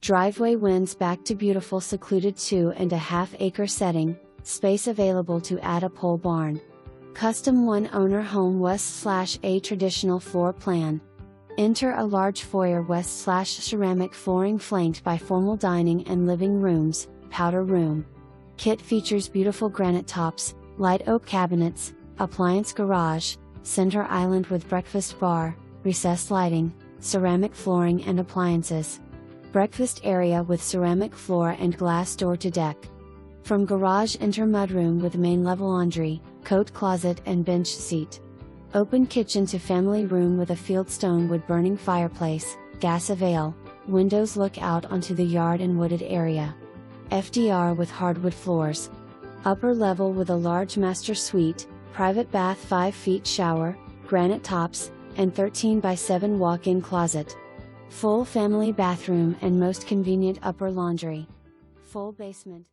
Driveway winds back to beautiful secluded 2.5-acre setting, space available to add a pole barn. Custom one-owner home west/a traditional floor plan. Enter a large foyer west/ceramic flooring flanked by formal dining and living rooms, powder room. Kit features beautiful granite tops, light oak cabinets, appliance garage, center island with breakfast bar, recessed lighting, ceramic flooring and appliances. Breakfast area with ceramic floor and glass door to deck. From garage enter mudroom with main levellaundry, coat closet and bench seat. Open kitchen to family room with a fieldstone wood burning fireplace, gas avail, windows look out onto the yard and wooded area. FDR with hardwood floors. Upper level with a large master suite, private bath 5 feet shower, granite tops, and 13x7 walk-in closet. Full family bathroom and most convenient upper laundry. Full basement.